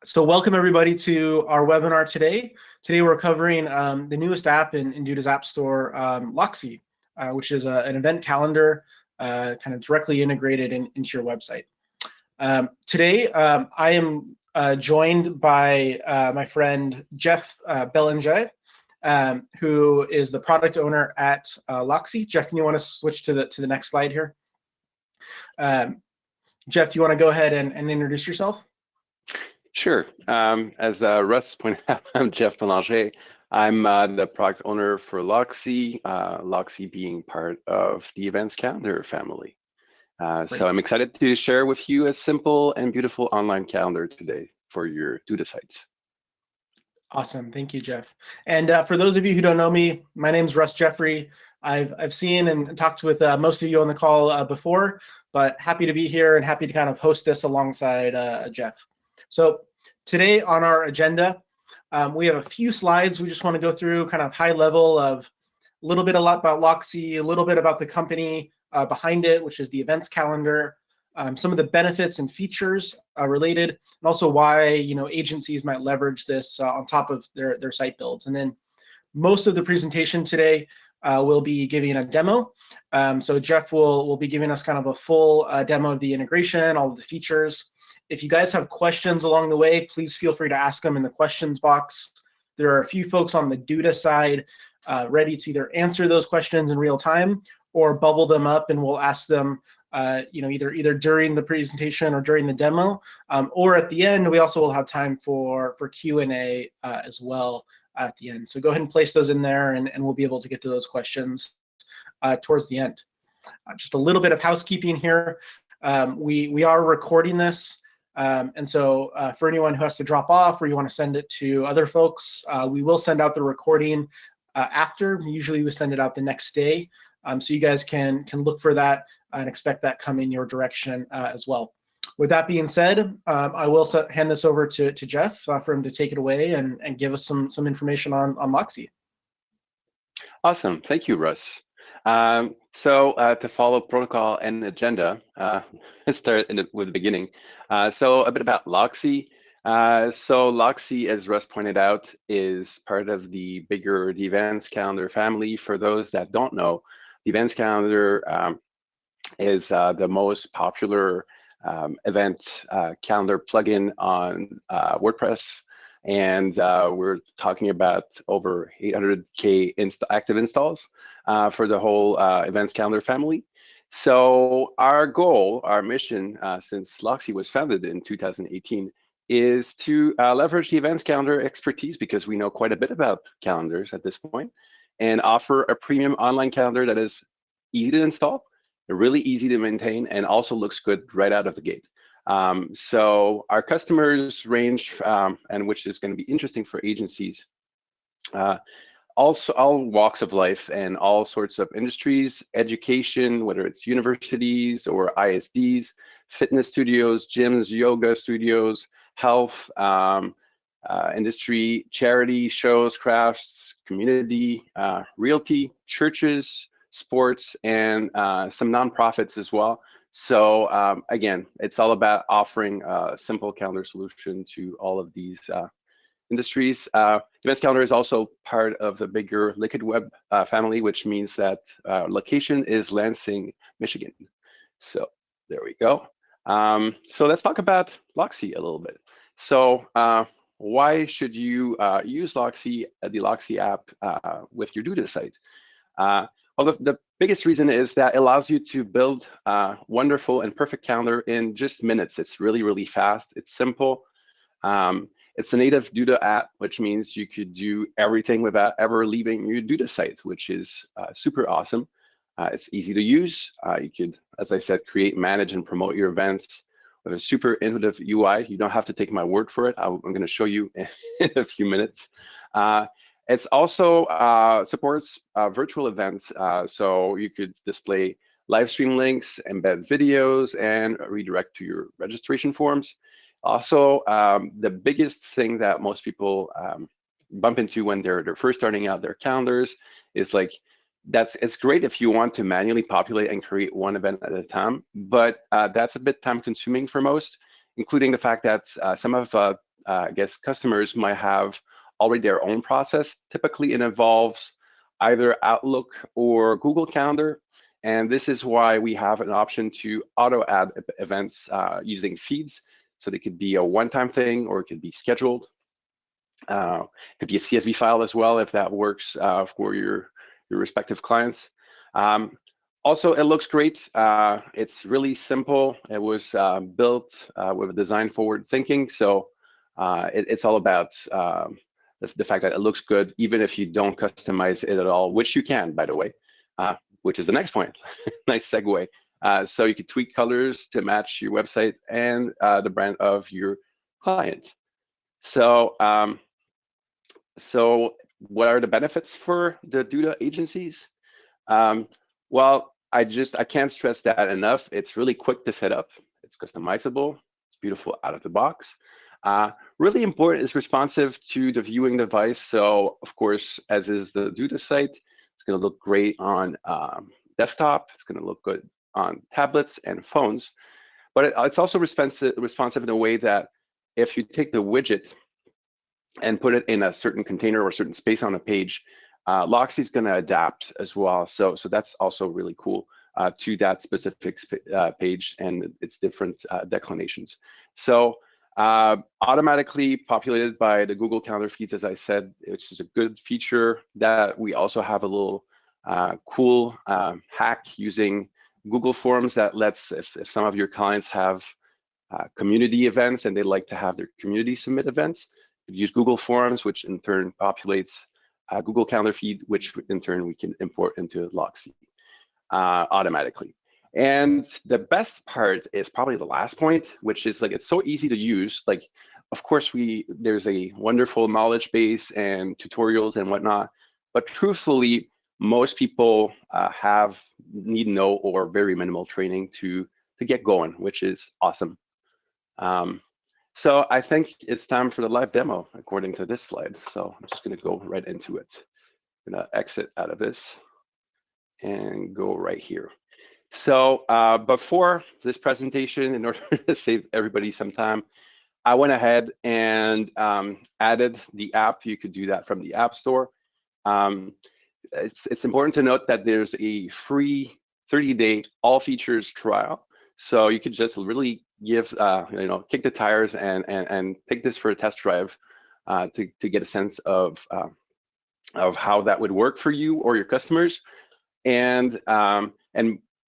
So welcome everybody to our webinar today. Today we're covering the newest app in Duda's App Store, Loxi, which is an event calendar kind of directly integrated into your website. Today I am joined by my friend Geoff Belanger, who is the product owner at Loxi. Geoff, can you want to switch to the next slide here? Geoff, do you want to go ahead and introduce yourself? Sure. As Russ pointed out, I'm Geoff Belanger. I'm the product owner for Loxi, Loxi being part of the events calendar family. So I'm excited to share with you a simple and beautiful online calendar today for your Duda sites. Awesome, thank you, Geoff. And for those of you who don't know me, my name's Russ Jeffrey. I've seen and talked with most of you on the call before, but happy to be here and happy to kind of host this alongside Geoff. So today on our agenda, we have a few slides we just want to go through, kind of high level of a lot about Loxi, a little bit about the company behind it, which is the events calendar, some of the benefits and features related, and also why agencies might leverage this on top of their site builds. And then most of the presentation today will be giving a demo. So Geoff will be giving us kind of a full demo of the integration, all of the features. If you guys have questions along the way, please feel free to ask them in the questions box. There are a few folks on the Duda side ready to either answer those questions in real time or bubble them up, and we'll ask them either during the presentation or during the demo, or at the end. We also will have time for Q&A as well at the end. So go ahead and place those in there, and we'll be able to get to those questions towards the end. Just a little bit of housekeeping here. We are recording this. And so for anyone who has to drop off or you want to send it to other folks, we will send out the recording after. Usually we send it out the next day. So you guys can look for that and expect that coming your direction as well. With that being said, I will hand this over to Geoff for him to take it away and give us some information on Loxi. Awesome, thank you, Russ. So to follow protocol and agenda, let's start with the beginning. So a bit about Loxi. So Loxi, as Russ pointed out, is part of the bigger the events calendar family. For those that don't know, the events calendar is the most popular event calendar plugin on WordPress. And we're talking about over 800K active installs for the whole events calendar family. So our goal, our mission, since Loxi was founded in 2018, is to leverage the events calendar expertise, because we know quite a bit about calendars at this point, and offer a premium online calendar that is easy to install, really easy to maintain, and also looks good right out of the gate. So our customers range, and which is going to be interesting for agencies, also all walks of life and all sorts of industries, education, whether it's universities or ISDs, fitness studios, gyms, yoga studios, health, industry, charity, shows, crafts, community, realty, churches, sports, and some nonprofits as well. So again, it's all about offering a simple calendar solution to all of these industries. Events calendar is also part of the bigger Liquid Web family, which means that location is Lansing, Michigan. So there we go. So let's talk about Loxi a little bit. So why should you use Loxi, the Loxi app, with your Duda site? Well, the biggest reason is that it allows you to build a wonderful and perfect calendar in just minutes. It's really, really fast. It's simple. It's a native Duda app, which means you could do everything without ever leaving your Duda site, which is super awesome. It's easy to use. You could, as I said, create, manage, and promote your events with a super intuitive UI. You don't have to take my word for it. I'm going to show you in a few minutes. It's also supports virtual events, so you could display live stream links, embed videos, and redirect to your registration forms. Also, the biggest thing that most people bump into when they're first starting out their calendars is like, it's great if you want to manually populate and create one event at a time, but that's a bit time consuming for most, including the fact that some of I guess customers might have already their own process. Typically, it involves either Outlook or Google Calendar. And this is why we have an option to auto add events using feeds. So they could be a one-time thing, or it could be scheduled. It could be a CSV file as well, if that works for your respective clients. Also, it looks great. It's really simple. It was built with design forward thinking. So it's all about the fact that it looks good, even if you don't customize it at all, which you can, by the way, which is the next point. Nice segue. So you could tweak colors to match your website and the brand of your client. So, so what are the benefits for the Duda agencies? Well, I can't stress that enough. It's really quick to set up. It's customizable. It's beautiful out of the box. Really important is responsive to the viewing device. So of course, as is the Duda site, it's going to look great on desktop. It's going to look good on tablets and phones. But it's also responsive in a way that if you take the widget and put it in a certain container or a certain space on a page, Loxi is going to adapt as well. So that's also really cool to that specific page and its different declinations. So automatically populated by the Google Calendar feeds, as I said, which is a good feature. That we also have a little cool hack using Google Forms that lets, if some of your clients have community events and they'd like to have their community submit events, use Google Forms, which in turn populates Google Calendar feed, which in turn we can import into Loxi automatically. And the best part is probably the last point, which is like, it's so easy to use. Like, of course, there's a wonderful knowledge base and tutorials and whatnot, but truthfully, most people need no or very minimal training to get going, which is awesome. So I think it's time for the live demo, according to this slide. So I'm just going to go right into it. I'm going to exit out of this and go right here. So before this presentation, in order to save everybody some time, I went ahead and added the app. You could do that from the App Store. It's important to note that there's a free 30-day all features trial. So you could just really give, kick the tires and take this for a test drive to get a sense of how that would work for you or your customers. And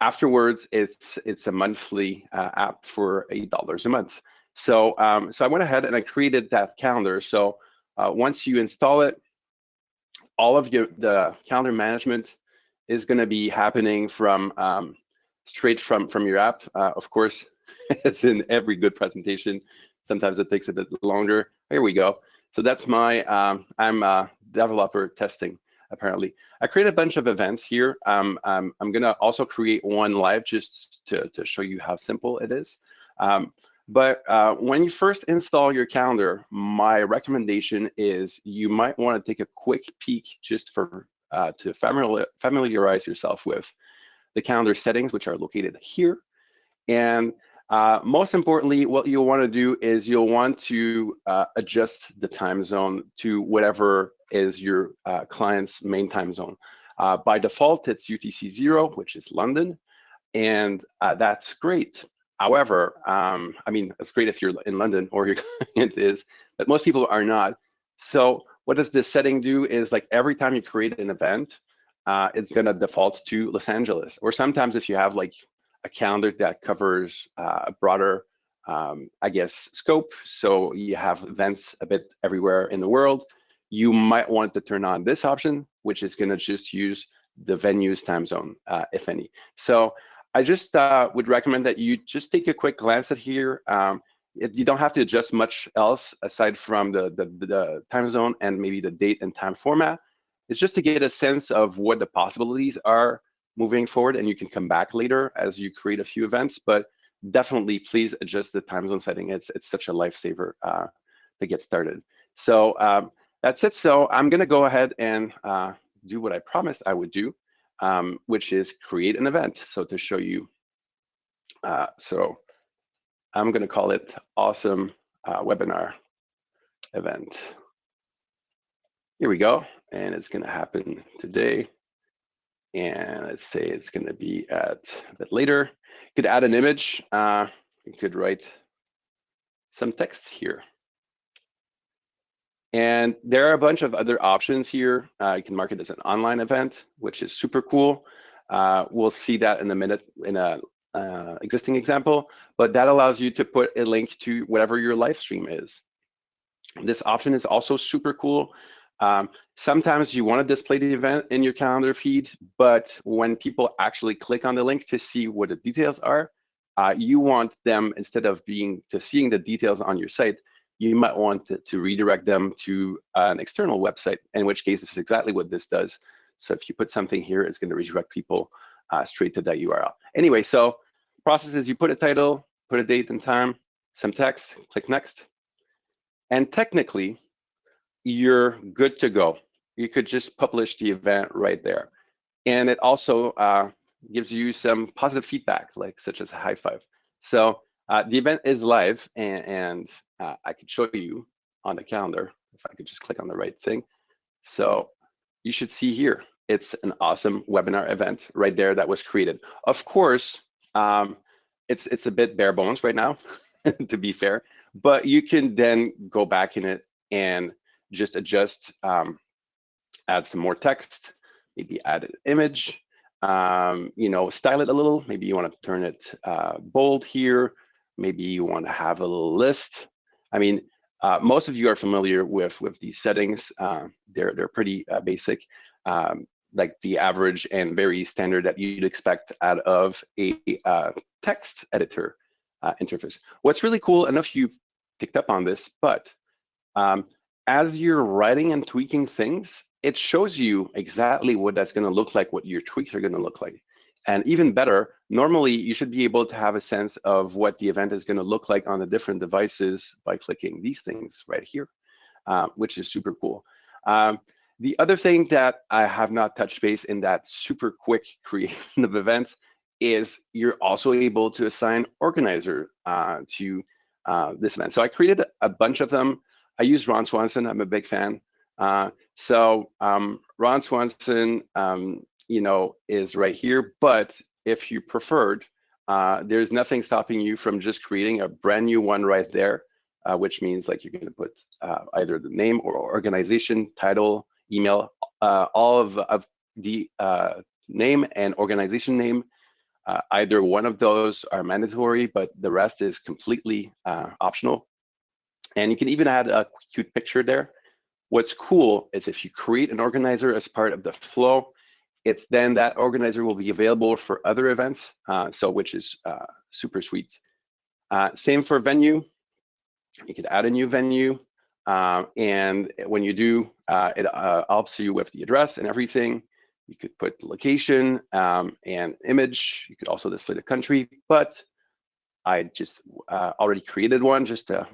afterwards, it's a monthly app for $8 a month. So I went ahead and I created that calendar. So once you install it, all of the calendar management is going to be happening from straight from your app. Of course, it's in every good presentation. Sometimes it takes a bit longer. Here we go. So that's my, I'm a developer testing, apparently. I created a bunch of events here. I'm gonna also create one live just to show you how simple it is. But when you first install your calendar, my recommendation is you might want to take a quick peek just for to familiarize yourself with the calendar settings, which are located here. And most importantly, what you'll want to do is you'll want to adjust the time zone to whatever is your client's main time zone. By default, it's UTC 0, which is London, and that's great. However, I mean, it's great if you're in London or your client is, but most people are not. So what does this setting do is, like, every time you create an event, it's going to default to Los Angeles. Or sometimes if you have like a calendar that covers a broader, I guess, scope, so you have events a bit everywhere in the world, you might want to turn on this option, which is going to just use the venue's time zone, if any. So I just would recommend that you just take a quick glance at here. You don't have to adjust much else aside from the time zone and maybe the date and time format. It's just to get a sense of what the possibilities are moving forward, and you can come back later as you create a few events, but definitely please adjust the time zone setting. It's such a lifesaver to get started. So that's it. So I'm gonna go ahead and do what I promised I would do, which is create an event. So to show you, so I'm gonna call it Awesome Webinar. event. Here we go, and it's going to happen today. And let's say it's going to be at a bit later. You could add an image. You could write some text here. And there are a bunch of other options here. You can mark it as an online event, which is super cool. We'll see that in a minute in a existing example, but that allows you to put a link to whatever your live stream is. This option is also super cool. Sometimes you want to display the event in your calendar feed, but when people actually click on the link to see what the details are, you want them, instead of seeing the details on your site, you might want to redirect them to an external website, in which case this is exactly what this does. So if you put something here, it's going to redirect people straight to that URL. Anyway, so the process is you put a title, put a date and time, some text, click next, and technically you're good to go. You could just publish the event right there. And it also gives you some positive feedback, like such as a high five. So the event is live, and I could show you on the calendar if I could just click on the right thing. So you should see here, it's an awesome webinar event right there that was created. Of course, it's a bit bare bones right now, to be fair, but you can then go back in it and just adjust, add some more text, maybe add an image, you know, style it a little. Maybe you want to turn it bold here. Maybe you want to have a little list. I mean, most of you are familiar with these settings. They're pretty basic, like the average and very standard that you'd expect out of a text editor interface. What's really cool, I don't know if you picked up on this, but as you're writing and tweaking things, it shows you exactly what that's going to look like, what your tweaks are going to look like. And even better, normally you should be able to have a sense of what the event is going to look like on the different devices by clicking these things right here, which is super cool. The other thing that I have not touched base in that super quick creation of events is you're also able to assign organizer to this event. So I created a bunch of them. I use Ron Swanson. I'm a big fan. So Ron Swanson, you know, is right here. But if you preferred, there's nothing stopping you from just creating a brand new one right there, which means like you're going to put either the name or organization, title, email, all of the name and organization name. Either one of those are mandatory, but the rest is completely optional. And you can even add a cute picture there. What's cool is if you create an organizer as part of the flow, it's then that organizer will be available for other events, which is super sweet. Same for venue. You could add a new venue, and when you do, it helps you with the address and everything. You could put the location and image. You could also display the country, but I just already created one just to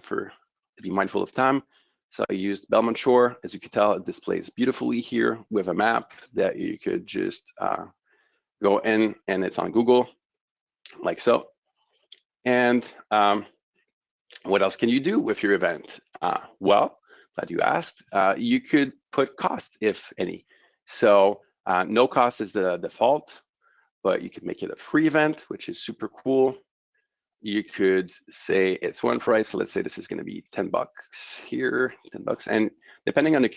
be mindful of time. So I used Belmont Shore. As you can tell, it displays beautifully here with a map that you could just go in, and it's on Google, like so. And what else can you do with your event? Well, glad you asked. You could put cost, if any. So no cost is the default, but you could make it a free event, which is super cool. You could say it's one price. So let's say this is going to be $10 here, $10. And depending on the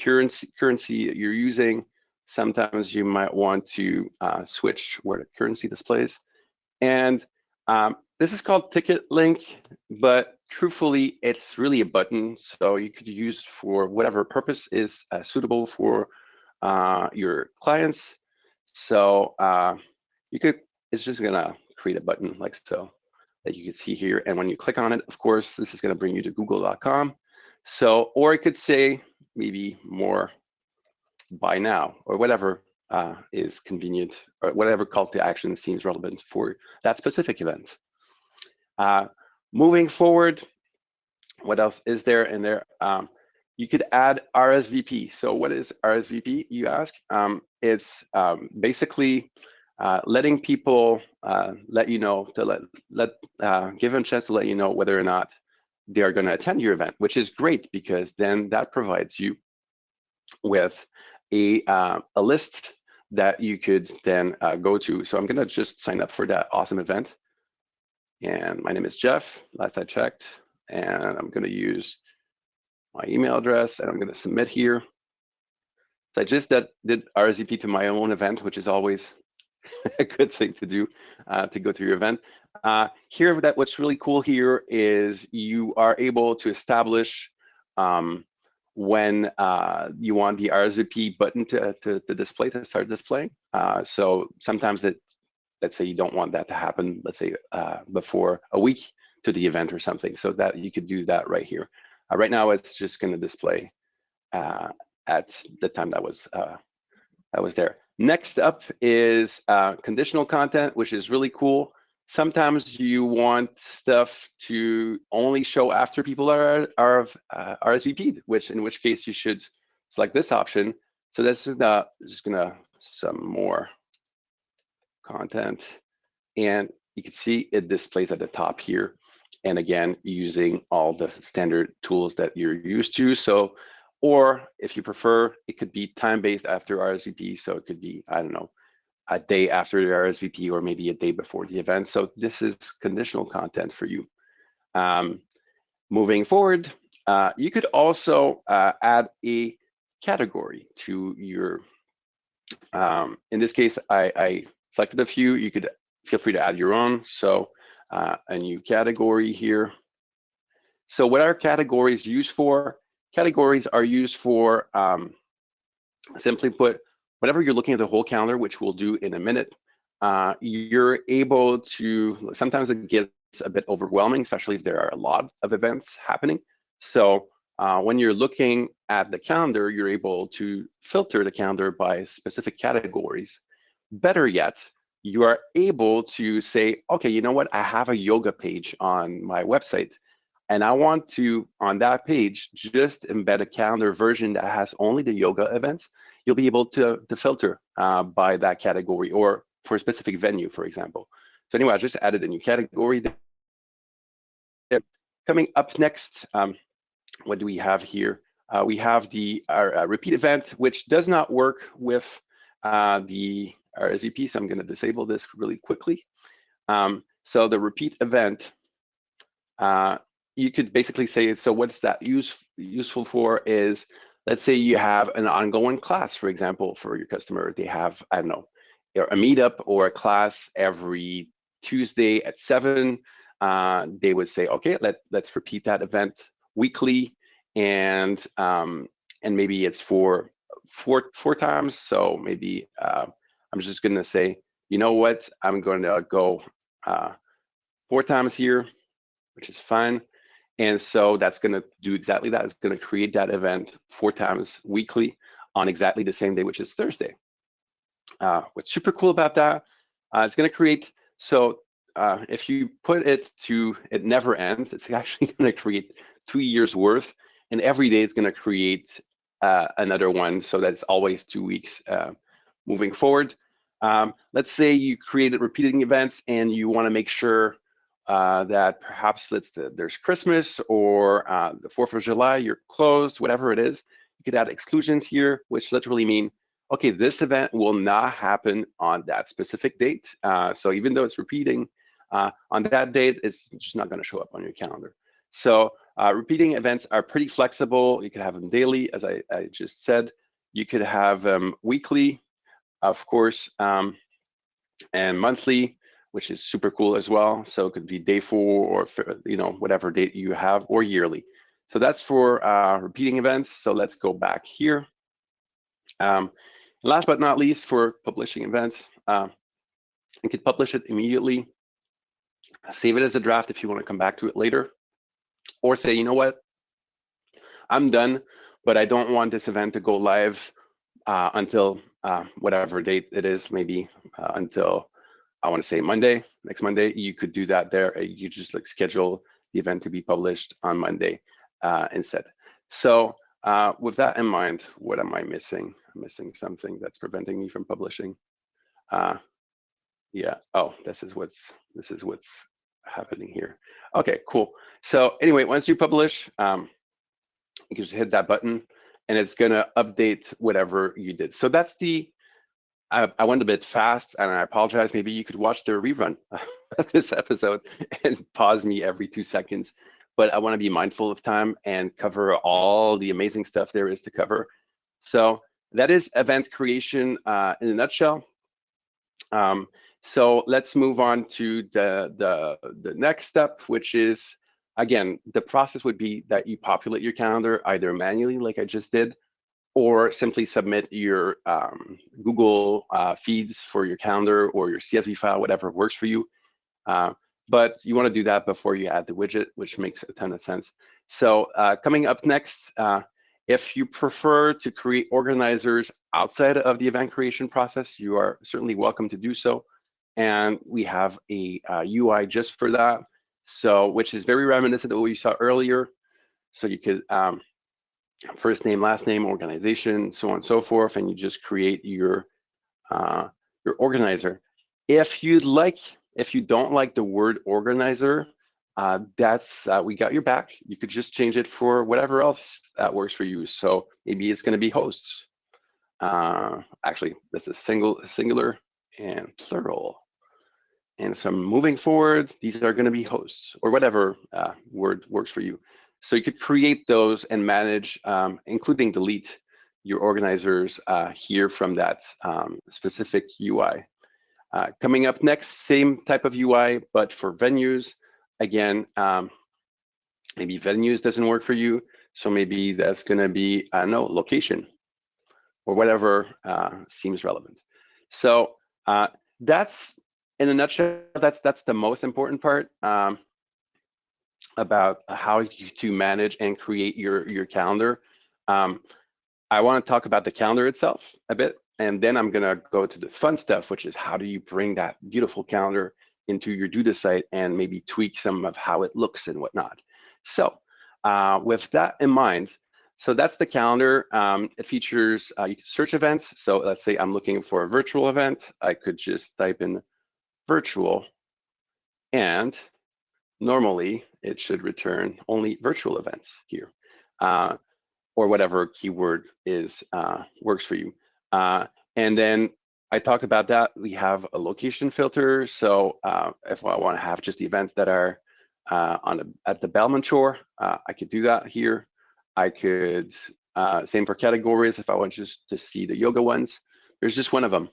currency you're using, sometimes you might want to switch where the currency displays. And this is called Ticket Link, but truthfully, it's really a button. So you could use for whatever purpose is suitable for your clients. So it's just gonna create a button like so that you can see here. And when you click on it, of course, this is gonna bring you to google.com. So, or it could say maybe more buy now or whatever is convenient, or whatever call to action seems relevant for that specific event. Moving forward, what else is there in there? You could add RSVP. So what is RSVP, you ask? It's basically letting people let you know, to give them a chance to let you know whether or not they are going to attend your event, which is great because then that provides you with a list that you could then go to. So I'm going to just sign up for that awesome event. And my name is Geoff, last I checked, and I'm going to use my email address and I'm going to submit here. So I just did RSVP to my own event, which is always a good thing to do to go to your event. Here, what's really cool here is you are able to establish when you want the RSVP button to display, to start displaying. So sometimes let's say you don't want that to happen, let's say before a week to the event or something, so that you could do that right here. Right now, it's just going to display at the time that was there. Next up is conditional content, which is really cool. Sometimes you want stuff to only show after people are RSVP'd, in which case you should select this option. So this is just gonna some more content, and you can see it displays at the top here. And again, using all the standard tools that you're used to. So, or if you prefer, it could be time-based after RSVP. So it could be, I don't know, a day after the RSVP or maybe a day before the event. So this is conditional content for you. Moving forward, you could also add a category to your, in this case, I selected a few. You could feel free to add your own. So a new category here. So what are categories used for? Categories are used for, simply put, whenever you're looking at the whole calendar, which we'll do in a minute, you're able to, sometimes it gets a bit overwhelming, especially if there are a lot of events happening. So when you're looking at the calendar, you're able to filter the calendar by specific categories. Better yet, you are able to say, okay, you know what? I have a yoga page on my website, and I want to, on that page, just embed a calendar version that has only the yoga events. You'll be able to filter by that category or for a specific venue, for example. So anyway, I just added a new category there. Coming up next, what do we have here? We have the repeat event, which does not work with the RSVP, so I'm going to disable this really quickly. So the repeat event, you could basically say, so what's that useful for is, let's say you have an ongoing class, for example, for your customer. They have, I don't know, a meetup or a class every Tuesday at 7. They would say, okay, let's repeat that event weekly, and maybe it's for four times. So maybe I'm just going to say, you know what, I'm going to go 4 times here, which is fine. And so that's going to do exactly that. It's going to create that event 4 times weekly on exactly the same day, which is Thursday. What's super cool about that, it's going to create, so if you put it to it never ends, it's actually going to create 2 years worth, and every day it's going to create another one, so that's always 2 weeks moving forward. Let's say you created repeating events and you want to make sure that perhaps there's Christmas or the 4th of July, you're closed, whatever it is. You could add exclusions here, which literally mean, okay, this event will not happen on that specific date. So even though it's repeating on that date, it's just not going to show up on your calendar. So repeating events are pretty flexible. You could have them daily, as I just said. You could have them weekly, of course, and monthly, which is super cool as well. So it could be day 4 or, you know, whatever date you have, or yearly. So that's for repeating events. So let's go back here. Last but not least, for publishing events, you could publish it immediately. Save it as a draft if you want to come back to it later, or say, you know what, I'm done, but I don't want this event to go live until whatever date it is, maybe until, I want to say Monday, next Monday. You could do that there. You just like schedule the event to be published on Monday instead. So with that in mind, what am I missing? I'm missing something that's preventing me from publishing. Yeah. Oh, this is what's happening here? Okay, cool. So anyway, once you publish, you can just hit that button and it's gonna update whatever you did. So that's I went a bit fast and I apologize. Maybe you could watch the rerun of this episode and pause me every 2 seconds. But I want to be mindful of time and cover all the amazing stuff there is to cover. So that is event creation in a nutshell. So let's move on to the next step, which is, again, the process would be that you populate your calendar either manually, like I just did, or simply submit your Google feeds for your calendar or your CSV file, whatever works for you. But you want to do that before you add the widget, which makes a ton of sense. So coming up next, if you prefer to create organizers outside of the event creation process, you are certainly welcome to do so. And we have a UI just for that, so which is very reminiscent of what you saw earlier. So you could first name, last name, organization, so on and so forth, and you just create your organizer. If you don't like the word organizer, we got your back. You could just change it for whatever else that works for you. So maybe it's going to be hosts. Actually, this is singular and plural. And so moving forward, these are going to be hosts or whatever word works for you. So you could create those and manage, including delete your organizers here from that specific UI. Coming up next, same type of UI, but for venues. Again, maybe venues doesn't work for you. So maybe that's going to be, I don't know, location or whatever seems relevant. So that's, in a nutshell, that's the most important part about how to manage and create your calendar. I want to talk about the calendar itself a bit, and then I'm gonna go to the fun stuff, which is how do you bring that beautiful calendar into your Duda site and maybe tweak some of how it looks and whatnot. So with that in mind, so that's the calendar. It features, you can search events. So let's say I'm looking for a virtual event. I could just type in virtual, and normally it should return only virtual events here, or whatever keyword is works for you. And then I talked about that. We have a location filter. So if I want to have just the events that are at the Belmont Shore, I could do that here. I could, same for categories. If I want just to see the yoga ones, there's just one of them,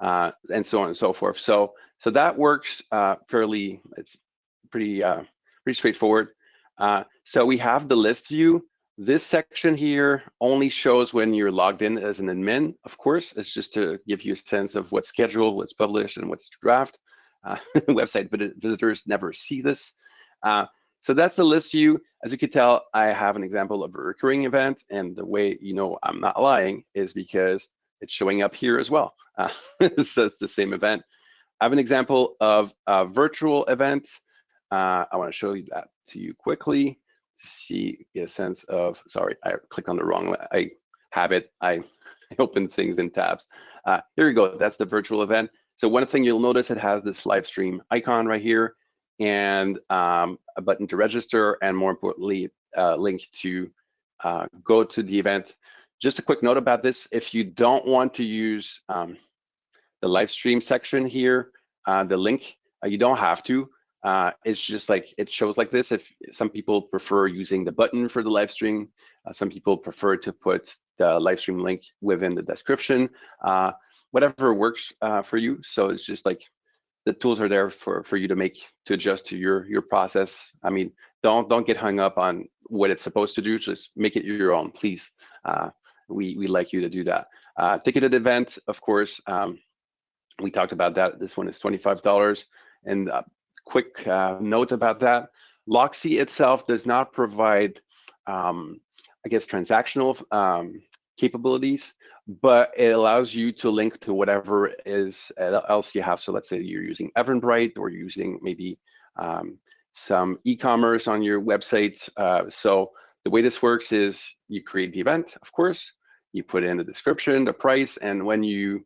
and so on and so forth. So that works fairly. It's pretty straightforward. So we have the list view. This section here only shows when you're logged in as an admin. Of course, it's just to give you a sense of what's scheduled, what's published, and what's draft. Website visitors never see this. So that's the list view. As you can tell, I have an example of a recurring event, and the way you know I'm not lying is because it's showing up here as well. So it's the same event. I have an example of a virtual event. I want to show you that to you quickly to get a sense of, sorry, I click on the wrong, I open things in tabs. Here we go, that's the virtual event. So one thing you'll notice, it has this live stream icon right here, and a button to register, and more importantly, a link to go to the event. Just a quick note about this, if you don't want to use the live stream section here, the link, you don't have to. It's just like, it shows like this. If some people prefer using the button for the live stream, some people prefer to put the live stream link within the description, whatever works for you. So it's just like, the tools are there for you to adjust to your process. I mean, don't get hung up on what it's supposed to do. Just make it your own, please. We like you to do that. Ticketed event, of course, we talked about that. This one is $25. And quick note about that, Loxi itself does not provide, I guess, transactional capabilities, but it allows you to link to whatever else you have. So let's say you're using Eventbrite, or using maybe some e-commerce on your website. So the way this works is you create the event, of course, you put in the description, the price, and what you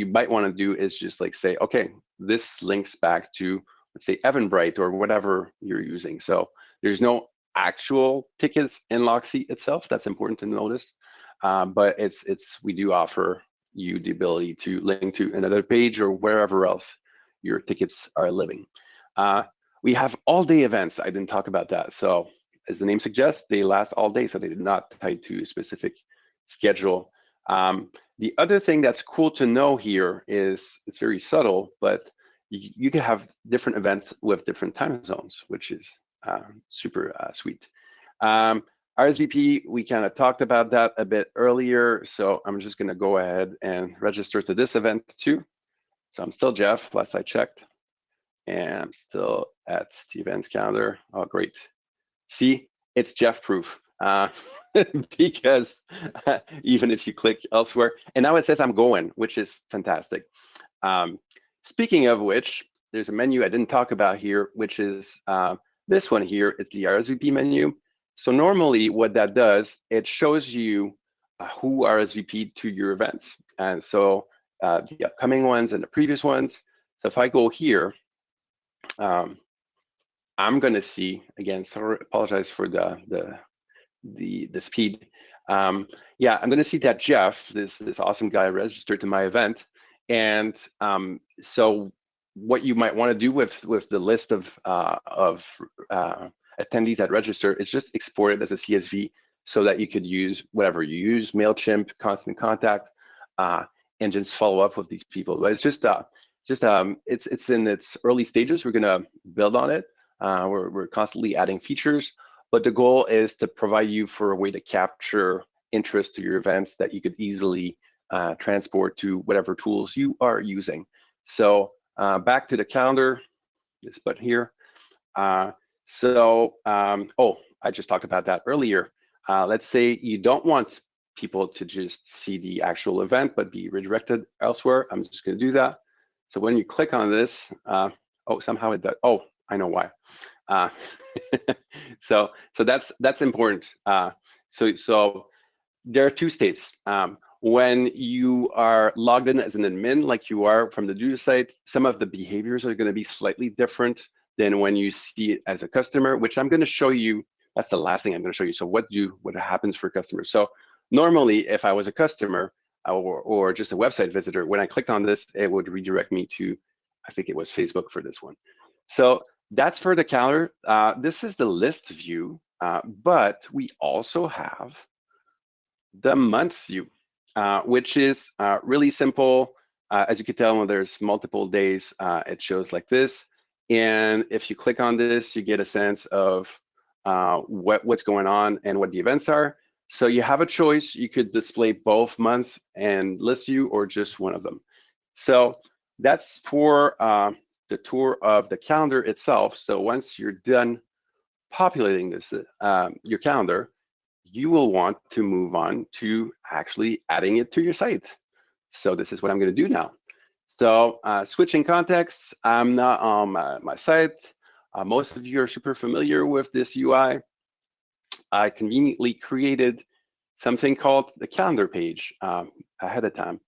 might want to do is just like say, okay, this links back to let's say Eventbrite or whatever you're using. So there's no actual tickets in Loxi itself. That's important to notice. But we do offer you the ability to link to another page or wherever else your tickets are living. We have all-day events. I didn't talk about that. So as the name suggests, they last all day, so they're not tied to a specific schedule. The other thing that's cool to know here is, it's very subtle, but you can have different events with different time zones, which is super sweet. RSVP, we kind of talked about that a bit earlier, so I'm just gonna go ahead and register to this event too. So I'm still Geoff, last I checked, and I'm still at the events calendar. Oh, great. See, it's Geoff proof. Because even if you click elsewhere, and now it says I'm going, which is fantastic. Speaking of which, there's a menu I didn't talk about here, which is this one here. It's the RSVP menu. So normally what that does, it shows you who RSVP'd to your events. And so the upcoming ones and the previous ones. So if I go here, I'm going to see, again, sorry, apologize for the speed. Yeah, I'm going to see that Geoff, this awesome guy, registered to my event. And so what you might want to do with the list of attendees that register is just export it as a CSV so that you could use whatever you use, MailChimp, Constant Contact, and just follow up with these people. But it's it's in its early stages. We're going to build on it. We're constantly adding features, but the goal is to provide you for a way to capture interest to your events that you could easily transport to whatever tools you are using. So back to the calendar, this button here. Oh, I just talked about that earlier. Let's say you don't want people to just see the actual event, but be redirected elsewhere. I'm just going to do that. So when you click on this, oh, somehow it does. Oh, I know why. So that's important. So there are two states. When you are logged in as an admin, like you are from the Duda site, some of the behaviors are going to be slightly different than when you see it as a customer, which I'm going to show you. That's the last thing I'm going to show you. So what happens for customers? So normally, if I was a customer or just a website visitor, when I clicked on this, it would redirect me to, I think it was Facebook for this one. So that's for the calendar. This is the list view, but we also have the month view, which is really simple. As you can tell, when there's multiple days, it shows like this. And if you click on this, you get a sense of what's going on and what the events are. So you have a choice. You could display both month and list view or just one of them. So that's for the tour of the calendar itself. So once you're done populating this, your calendar, you will want to move on to actually adding it to your site. So this is what I'm going to do now. So switching contexts, I'm not on my site. Most of you are super familiar with this UI. I conveniently created something called the calendar page ahead of time.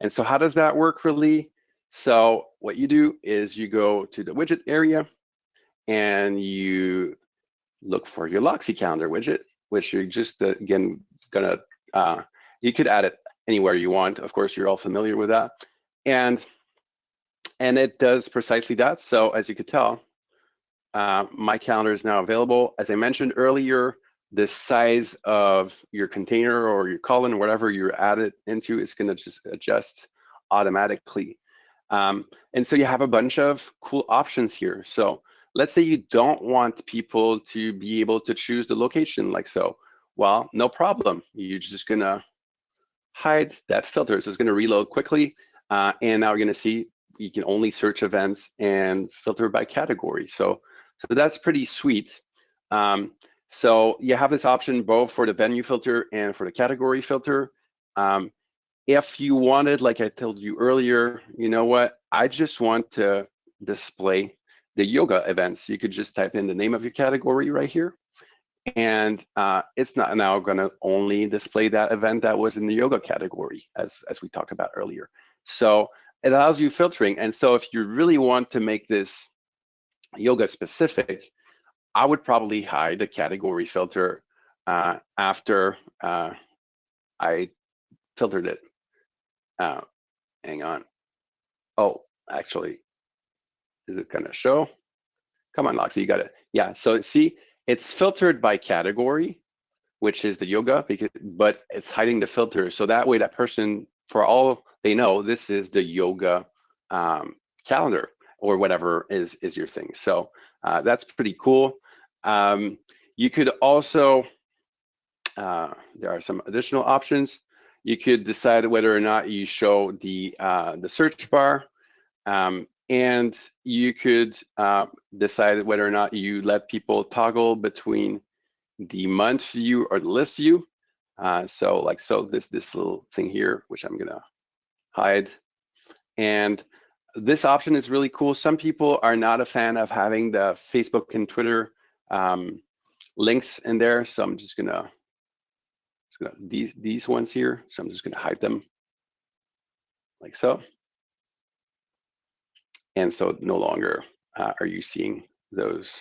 And so how does that work really? So what you do is you go to the widget area and you look for your Loxi calendar widget, which you're just, again, gonna, you could add it anywhere you want. Of course, you're all familiar with that. And it does precisely that. So as you could tell, my calendar is now available. As I mentioned earlier, the size of your container or your column, whatever you're added into, is gonna just adjust automatically. And so you have a bunch of cool options here. So let's say you don't want people to be able to choose the location like so. Well, no problem. You're just gonna hide that filter. So it's gonna reload quickly. And now you're gonna see you can only search events and filter by category. So that's pretty sweet. So you have this option both for the venue filter and for the category filter. If you wanted, like I told you earlier, you know what, I just want to display the yoga events. You could just type in the name of your category right here. And it's not now gonna only display that event that was in the yoga category as we talked about earlier. So it allows you filtering. And so if you really want to make this yoga specific, I would probably hide the category filter after I filtered it. Hang on. Oh, actually, is it gonna show? Come on, Loxi, you got it. Yeah, so see, it's filtered by category, which is the yoga, but it's hiding the filter. So that way that person, for all they know, this is the yoga calendar or whatever is your thing. So that's pretty cool. You could also, there are some additional options. You could decide whether or not you show the search bar, and you could decide whether or not you let people toggle between the month view or the list view. So this little thing here, which I'm gonna hide. And this option is really cool. Some people are not a fan of having the Facebook and Twitter links in there. So I'm just gonna these ones here. So I'm just gonna hide them like so. And so no longer are you seeing those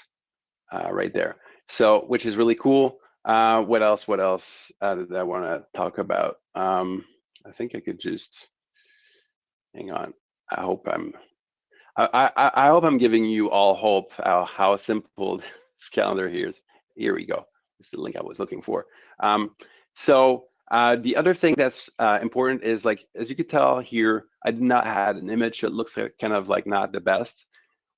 right there. So, which is really cool. What else did I want to talk about? I think I could just, hang on. I hope I'm giving you all hope how simple this calendar here is. Here we go. This is the link I was looking for. So the other thing that's important is, like, as you could tell here, I did not have an image that looks like, kind of like not the best.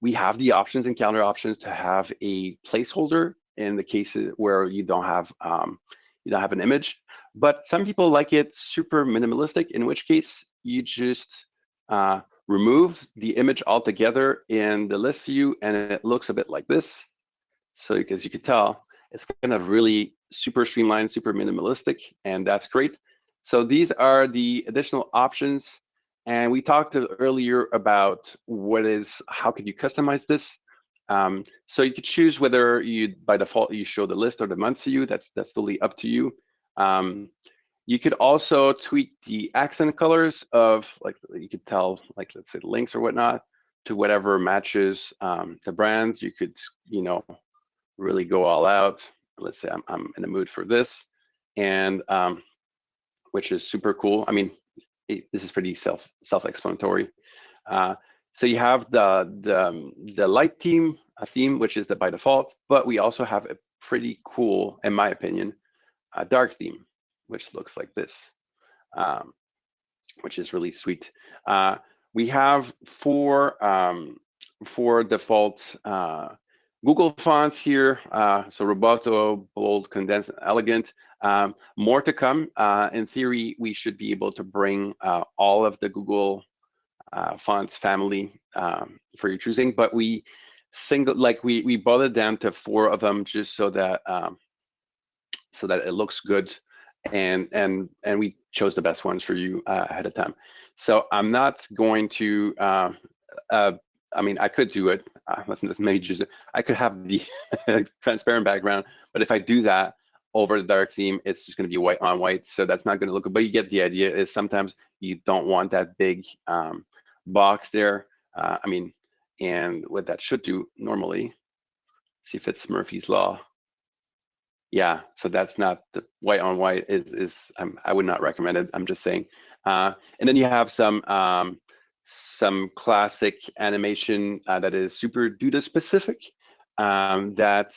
We have the options and calendar options to have a placeholder in the cases where you don't have an image. But some people like it super minimalistic, in which case you just remove the image altogether in the list view, and it looks a bit like this. So as you can tell, it's kind of really super streamlined, super minimalistic, and that's great. So these are the additional options. And we talked earlier about how could you customize this. So you could choose whether by default you show the list or the month view. That's totally up to you. You could also tweak the accent colors of, like, you could tell, like, let's say the links or whatnot, to whatever matches the brands. You could, really go all out. Let's say I'm in the mood for this, and which is super cool. I mean, this is pretty self-explanatory. So you have the light theme, which is by default, but we also have a pretty cool, in my opinion, dark theme, which looks like this, which is really sweet. We have four default Google fonts here, so Roboto, bold, condensed, and elegant. More to come. In theory, we should be able to bring all of the Google fonts family for your choosing, but we boiled it down to 4 of them just so that it looks good, and we chose the best ones for you ahead of time. So I'm not going to. I mean, I could do it. I could have the transparent background, but if I do that over the dark theme, it's just going to be white on white. So that's not going to look good. But you get the idea. Is sometimes you don't want that big box there. I mean, and what that should do normally. See if it's Murphy's Law. Yeah. So that's not the white on white. I would not recommend it. I'm just saying. And then you have some classic animation that is super Duda specific that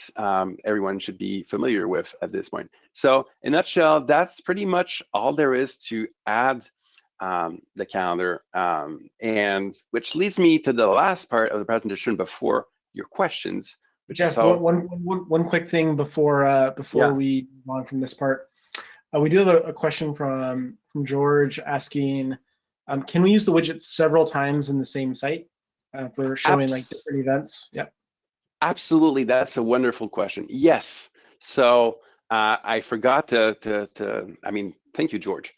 everyone should be familiar with at this point. So in a nutshell, that's pretty much all there is to add the calendar, and which leads me to the last part of the presentation before your questions. Geoff, one quick thing before we move on from this part. We do have a question from George asking, can we use the widget several times in the same site for showing like different events? Yep. Absolutely, that's a wonderful question. Yes. So I forgot to I mean, thank you, George.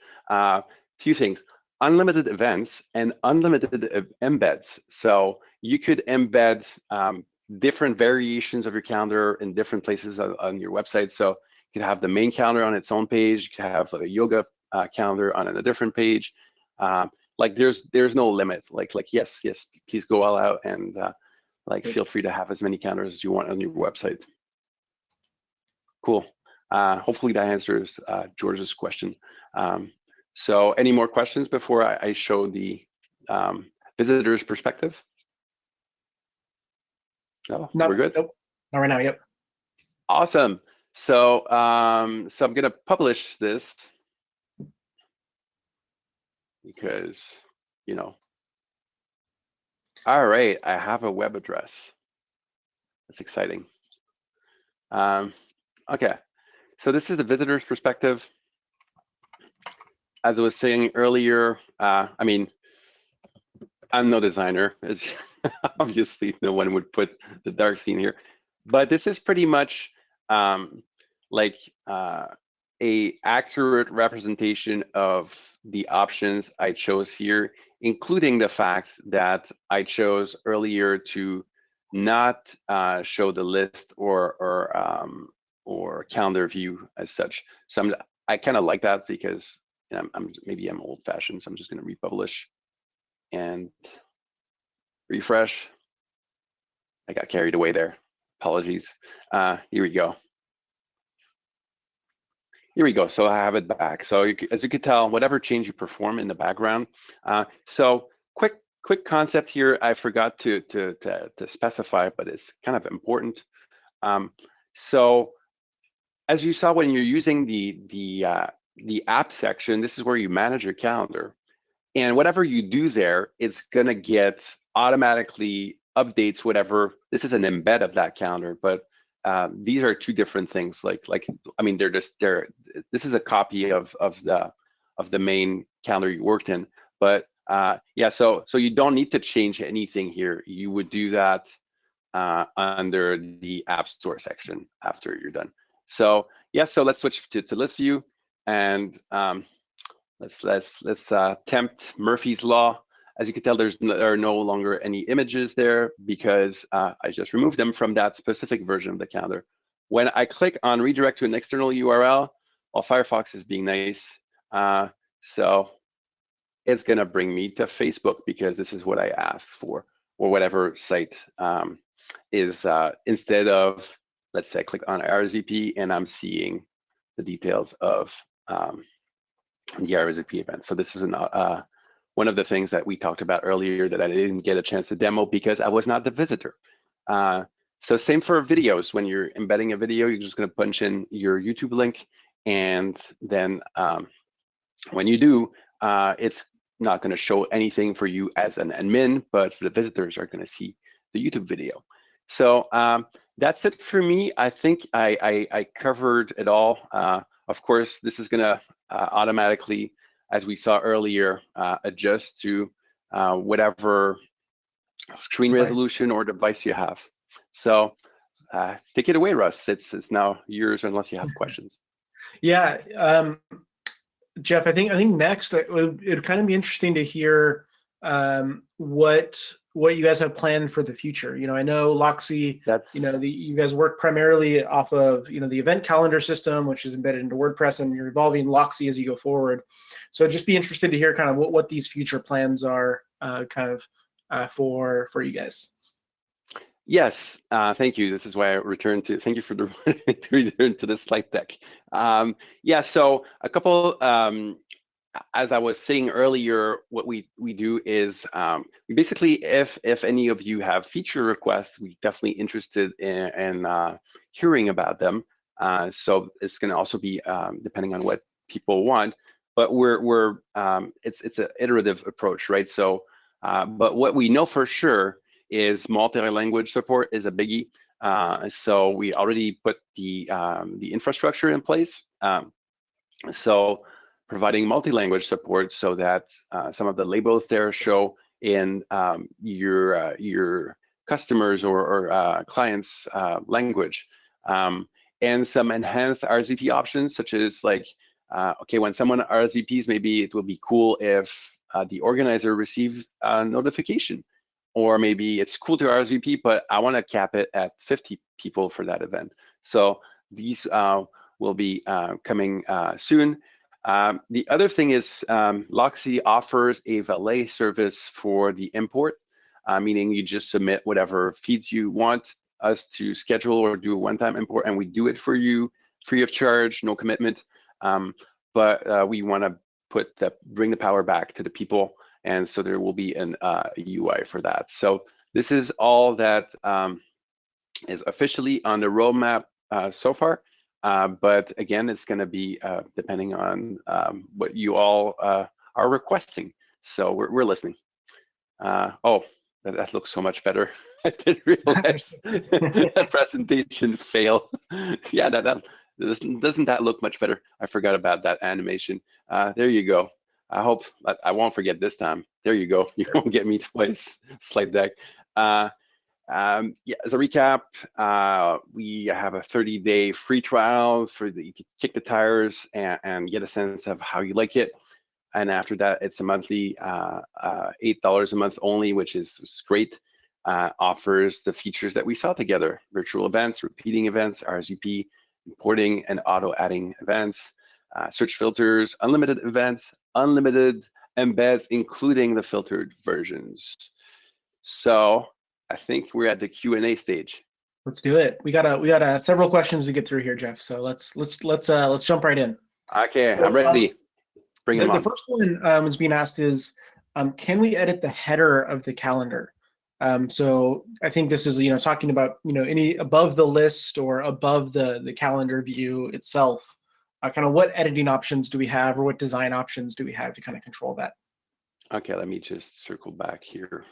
Two things: unlimited events and unlimited embeds. So you could embed different variations of your calendar in different places on your website. So you could have the main calendar on its own page. You could have a yoga calendar on a different page. Like there's no limit. Like yes, please go all out and Like, feel free to have as many calendars as you want on your website. Cool. Hopefully that answers George's question. So any more questions before I show the visitor's perspective? No, we're good? Nope. Not right now, yep. Awesome. So, so I'm gonna publish this because, you know, all right, I have a web address. That's exciting. Okay, so this is the visitor's perspective. As I was saying earlier, I mean, I'm no designer, as obviously no one would put the dark theme here, but this is pretty much like a accurate representation of the options I chose here, including the fact that I chose earlier to not show the list or calendar view as such. So I kind of like that because maybe I'm old-fashioned, so I'm just going to republish and refresh. I got carried away there. Apologies. Here we go. Here we go. So I have it back. So as you could tell, whatever change you perform in the background. So quick concept here. I forgot to specify, but it's kind of important. So as you saw when you're using the app section, this is where you manage your calendar. And whatever you do there, it's gonna get automatically updates whatever. This is an embed of that calendar, but these are two different things. Like I mean, this is a copy of the main calendar you worked in. But yeah, so you don't need to change anything here. You would do that under the App Store section after you're done. So yeah, so let's switch to list view and let's tempt Murphy's Law. As you can tell, there are no longer any images there because I just removed them from that specific version of the calendar. When I click on redirect to an external URL, well, Firefox is being nice. So it's gonna bring me to Facebook because this is what I asked for, or whatever site is instead of, let's say I click on RSVP and I'm seeing the details of the RSVP event. So this is one of the things that we talked about earlier that I didn't get a chance to demo because I was not the visitor. So same for videos. When you're embedding a video, you're just gonna punch in your YouTube link, and then when you do, it's not gonna show anything for you as an admin, but the visitors are gonna see the YouTube video. So that's it for me. I think I covered it all. Of course, this is gonna automatically, as we saw earlier, adjust to whatever screen resolution or device you have. So take it away, Russ. It's now yours unless you have questions. Yeah, Geoff, I think next it would kind of be interesting to hear what you guys have planned for the future. You know, I know Loxi, you guys work primarily off of, the event calendar system, which is embedded into WordPress, and you're evolving Loxi as you go forward. So just be interested to hear kind of what these future plans are for you guys. Yes, thank you. This is why I returned to, thank you for the return to the slide deck. Yeah, so a couple, as I was saying earlier, what we do is basically, if any of you have feature requests, we're definitely interested in hearing about them. So it's going to also be depending on what people want, but it's an iterative approach, right? So, but what we know for sure is multi-language support is a biggie. So we already put the infrastructure in place. So providing multi-language support so that some of the labels there show in your customers or clients' language, and some enhanced RSVP options, such as like, okay, when someone RSVPs, maybe it will be cool if the organizer receives a notification, or maybe it's cool to RSVP, but I want to cap it at 50 people for that event. So these will be coming soon. The other thing is Loxi offers a valet service for the import. meaning you just submit whatever feeds you want us to schedule or do a one-time import, and we do it for you free of charge, no commitment. But we want to bring the power back to the people, and so there will be an UI for that. So this is all that is officially on the roadmap so far. But again, it's going to be depending on what you all are requesting. So we're listening. Oh, that looks so much better. I didn't realize that presentation fail. Yeah, doesn't that look much better? I forgot about that animation. There you go. I hope I won't forget this time. There you go. You won't get me twice. Slide deck. Yeah, as a recap, we have a 30-day free trial you can kick the tires and get a sense of how you like it. And after that, it's a monthly $8 a month only, which is great. Offers the features that we saw together: virtual events, repeating events, RSVP, importing and auto adding events, search filters, unlimited events, unlimited embeds, including the filtered versions. So I think we're at the Q&A stage. Let's do it. We got several questions to get through here, Geoff. So let's jump right in. Okay, I'm ready. Bring them on. The first one is being asked is, can we edit the header of the calendar? So I think this is talking about any above the list or above the calendar view itself. Kind of what editing options do we have, or what design options do we have to kind of control that? Okay, let me just circle back here.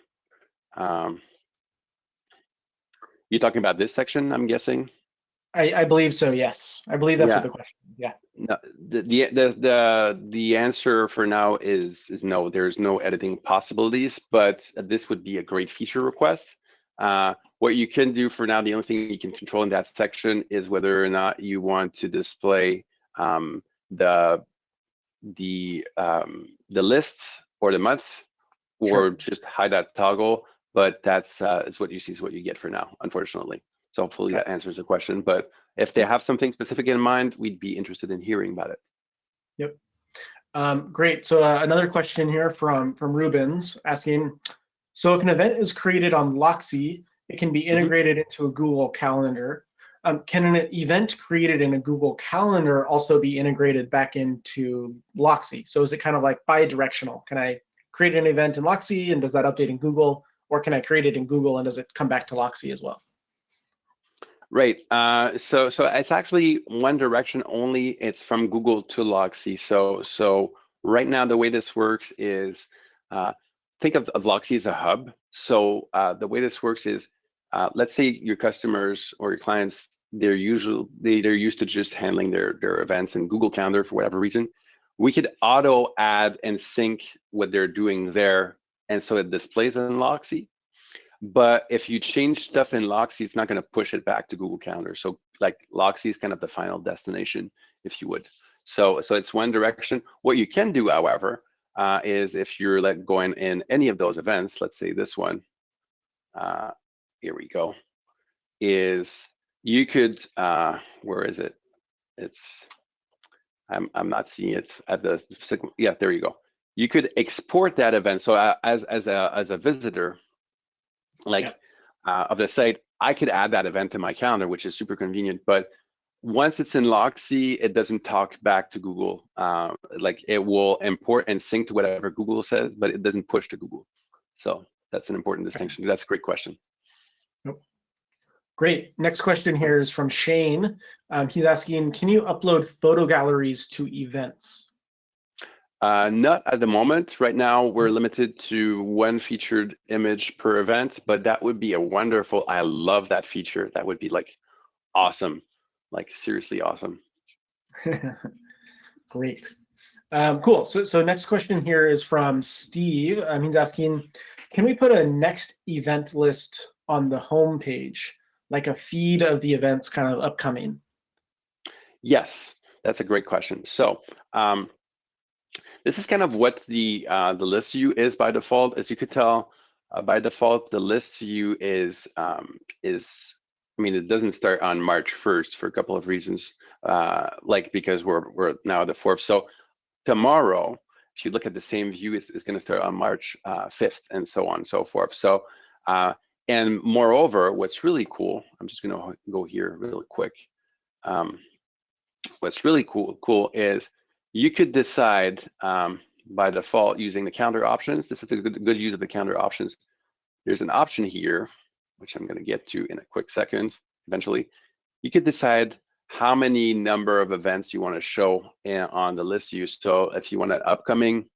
You're talking about this section, I'm guessing? I believe so, yes. I believe that's what the question is, yeah. No, the answer for now is no. There's no editing possibilities, but this would be a great feature request. What you can do for now, the only thing you can control in that section is whether or not you want to display the list or the month, or Sure. just hide that toggle. But that's is what you see is what you get for now, unfortunately. So hopefully that answers the question. But if they have something specific in mind, we'd be interested in hearing about it. Yep. Great. So another question here from Rubens asking, so if an event is created on Loxi, it can be integrated into a Google Calendar. Can an event created in a Google Calendar also be integrated back into Loxi? So is it kind of like bi-directional? Can I create an event in Loxi, and does that update in Google? Or can I create it in Google and does it come back to Loxi as well? Right. So it's actually one direction only. It's from Google to Loxi. So right now the way this works is think of Loxi as a hub. So the way this works is let's say your customers or your clients, they're used to just handling their events in Google Calendar for whatever reason. We could auto add and sync what they're doing there, and so it displays in Loxi. But if you change stuff in Loxi, it's not going to push it back to Google Calendar. So like Loxi is kind of the final destination, if you would. So it's one direction. What you can do, however, is if you're going in any of those events, let's say this one, here we go, is you could, where is it? I'm not seeing it at the specific, yeah, there you go. You could export that event. So as a visitor, of the site, I could add that event to my calendar, which is super convenient. But once it's in Loxi, it doesn't talk back to Google. Like it will import and sync to whatever Google says, but it doesn't push to Google. So that's an important distinction. That's a great question. Nope. Great. Next question here is from Shane. He's asking, can you upload photo galleries to events? Not at the moment. Right now, we're limited to one featured image per event, but that would be a wonderful, I love that feature. That would be like awesome, like seriously awesome. Great. Cool. So next question here is from Steve. He's asking, can we put a next event list on the home page, like a feed of the events kind of upcoming? Yes, that's a great question. So this is kind of what the list view is by default. As you could tell, by default, the list view is, I mean, it doesn't start on March 1st for a couple of reasons, like because we're now at the 4th. So tomorrow, if you look at the same view, it's going to start on March 5th and so on and so forth. So, and moreover, what's really cool, I'm just going to go here real quick. What's really cool is you could decide by default using the calendar options. This is a good use of the calendar options. There's an option here, which I'm going to get to in a quick second, eventually. You could decide how many number of events you want to show on the list view. So if you want an upcoming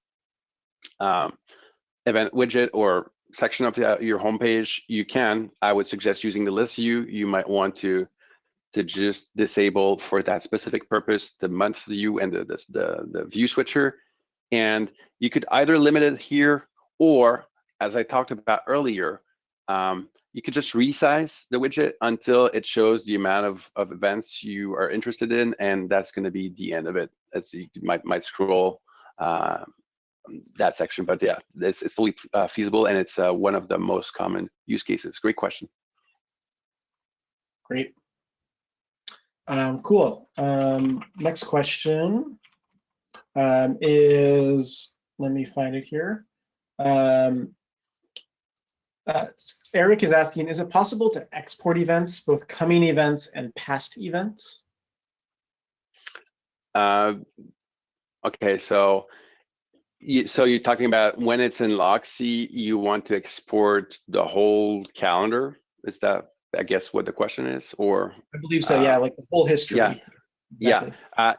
event widget or section of your homepage, you can. I would suggest using the list view. You might want to just disable for that specific purpose the month view and the view switcher. And you could either limit it here, or as I talked about earlier, you could just resize the widget until it shows the amount of events you are interested in, and that's going to be the end of it. You might scroll that section, but yeah, it's fully feasible, and it's one of the most common use cases. Great question. Great. Cool. Next question is, let me find it here. Eric is asking, is it possible to export events, both coming events and past events? Okay, so you're talking about when it's in Loxi, you want to export the whole calendar? Is that, I guess, what the question is? Or I believe so, yeah, like the whole history. Yeah, exactly. yeah.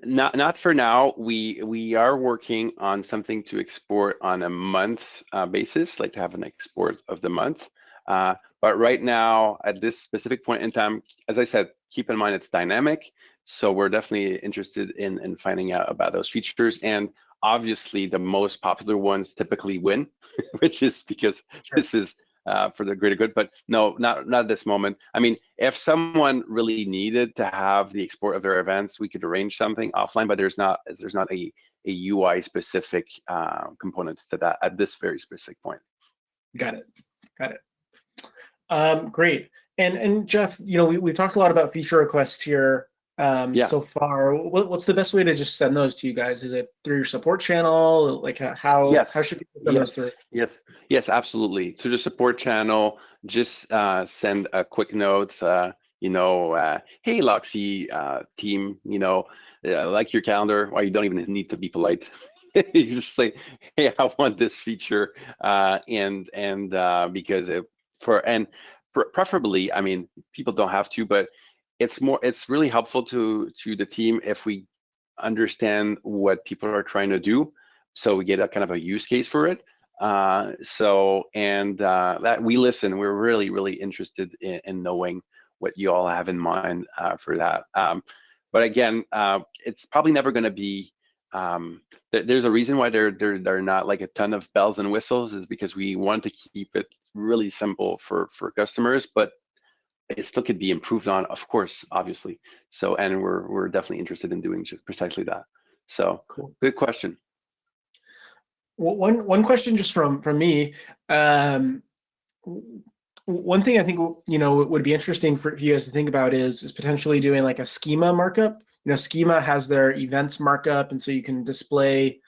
Not for now. We are working on something to export on a month basis, like to have an export of the month. But right now, at this specific point in time, as I said, keep in mind it's dynamic. So we're definitely interested in finding out about those features. And obviously, the most popular ones typically win, which is because this is for the greater good. But no, not at this moment. I mean, if someone really needed to have the export of their events, we could arrange something offline, but there's not a UI specific component to that at this very specific point. Got it. Great. And Geoff, you know, we've talked a lot about feature requests here so far. What's the best way to just send those to you guys? Is it through your support channel? Like how should people send those through? Yes, absolutely. Through the support channel, just send a quick note. Hey Loxi team, like your calendar. Or you don't even need to be polite. You just say, hey, I want this feature, because preferably, I mean, people don't have to, but it's really helpful to the team if we understand what people are trying to do, so we get a kind of a use case for it. That we listen. We're really interested in knowing what you all have in mind for that. But again, it's probably never going to be. There's a reason why they're not like a ton of bells and whistles, is because we want to keep it really simple for customers, but it still could be improved on, of course, obviously. So, and we're definitely interested in doing just precisely that. So, cool. Good question. Well, one question just from me. One thing I think would be interesting for you guys to think about is potentially doing like a schema markup. Schema has their events markup, and so you can display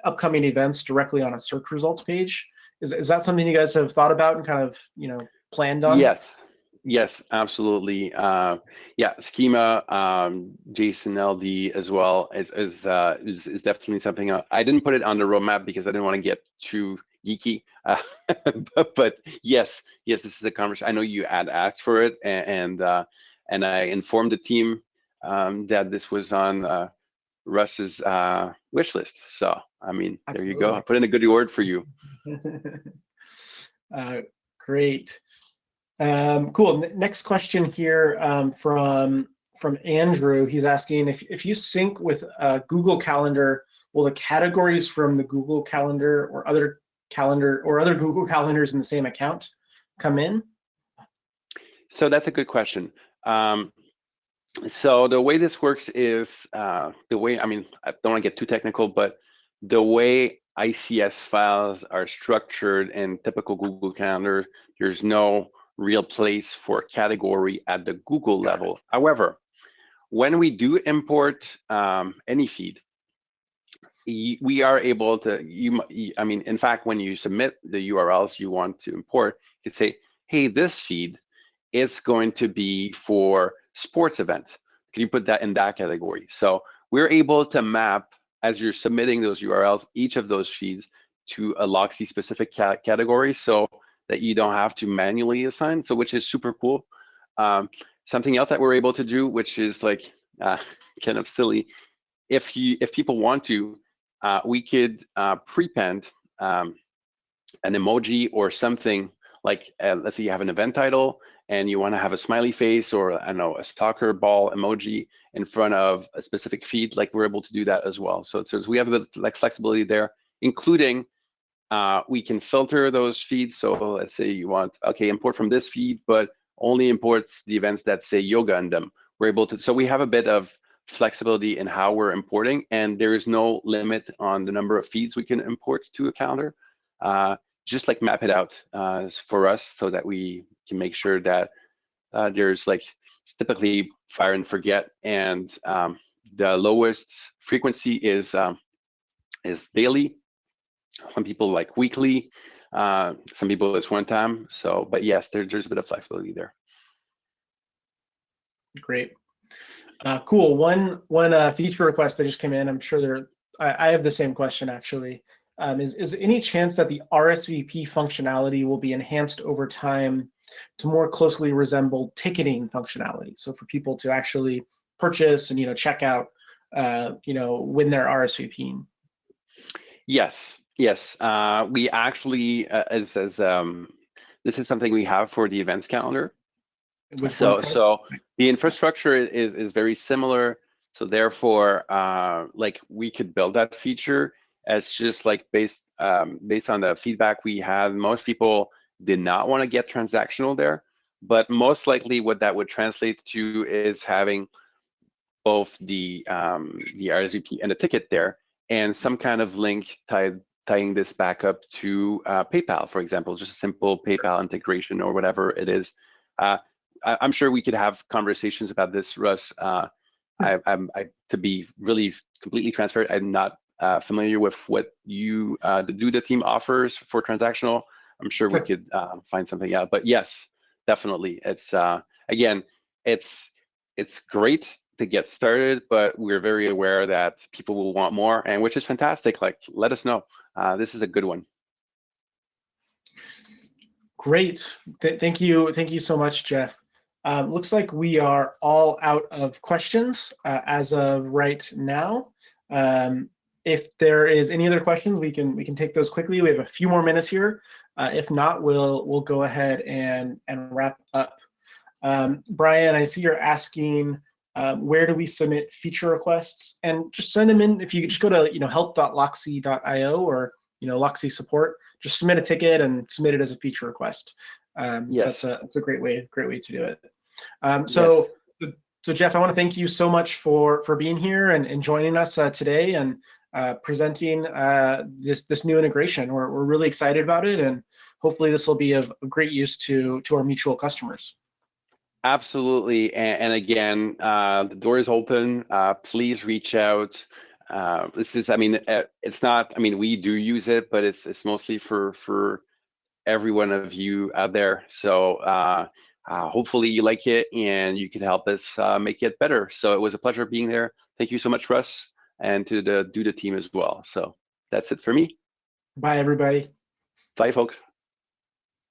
upcoming events directly on a search results page. Is that something you guys have thought about and kind of planned on? Yes, absolutely. Schema, JSON LD as well is definitely something. I didn't put it on the roadmap because I didn't want to get too geeky. But yes, this is a conversation. I know you had asked for it, and I informed the team that this was on Russ's wish list. So I mean, Absolutely. There you go. I put in a good word for you. Great. Cool. Next question here from Andrew. He's asking if you sync with Google Calendar, will the categories from the Google Calendar or other Google Calendars in the same account come in? So that's a good question. So the way this works is I don't want to get too technical, but the way ICS files are structured in typical Google Calendar, there's no real place for category at the Google level. However, when we do import any feed we are able to, I mean, in fact, when you submit the URLs you want to import, you can say, hey, this feed, it's going to be for sports events. Can you put that in that category? So we're able to map, as you're submitting those URLs, each of those feeds to a Loxi specific category so that you don't have to manually assign, so which is super cool. Something else that we're able to do, which is like kind of silly, if people want to, we could prepend an emoji or something like, let's say you have an event title and you want to have a smiley face or, I don't know, a soccer ball emoji in front of a specific feed, like we're able to do that as well. So we have a bit like flexibility there, including we can filter those feeds. So let's say you want, okay, import from this feed, but only imports the events that say yoga in them. We're able to, so we have a bit of flexibility in how we're importing, and there is no limit on the number of feeds we can import to a calendar. Just like map it out for us so that we can make sure that there's like, it's typically fire and forget, and the lowest frequency is daily. Some people like weekly, some people it's one time. So, but yes, there's a bit of flexibility there. Great. Cool. One feature request that just came in. I'm sure I have the same question actually. Is any chance that the RSVP functionality will be enhanced over time to more closely resemble ticketing functionality? So for people to actually purchase and check out when they're RSVPing. Yes. We actually, this is something we have for the events calendar. So the infrastructure is very similar. So therefore, like we could build that feature. It's just like based on the feedback we had, most people did not want to get transactional there, but most likely what that would translate to is having both the RSVP and the ticket there, and some kind of link tying this back up to PayPal, for example, just a simple PayPal integration or whatever it is. I'm sure we could have conversations about this, Russ. To be really completely transparent, I'm not familiar with what the Duda team offers for transactional. I'm sure we could find something out. But yes, definitely. It's again, it's great to get started, but we're very aware that people will want more, and which is fantastic. Like, let us know. This is a good one. Great. Thank you so much, Geoff. Looks like we are all out of questions as of right now. If there is any other questions, we can take those quickly. We have a few more minutes here. If not, we'll go ahead and wrap up. Brian, I see you're asking where do we submit feature requests, and just send them in. If you just go to help.loxi.io or Loxi support, just submit a ticket and submit it as a feature request. Yes. That's a great way to do it. So Geoff, I want to thank you so much for being here and joining us today and presenting this new integration. We're really excited about it, and hopefully this will be of great use to our mutual customers. Absolutely, and again, the door is open. Please reach out. This is, I mean, it's not, I mean, we do use it, but it's mostly for every one of you out there. So hopefully you like it and you can help us make it better. So it was a pleasure being there. Thank you so much, Russ, and to the Duda team as well. So that's it for me. Bye, everybody. Bye, folks.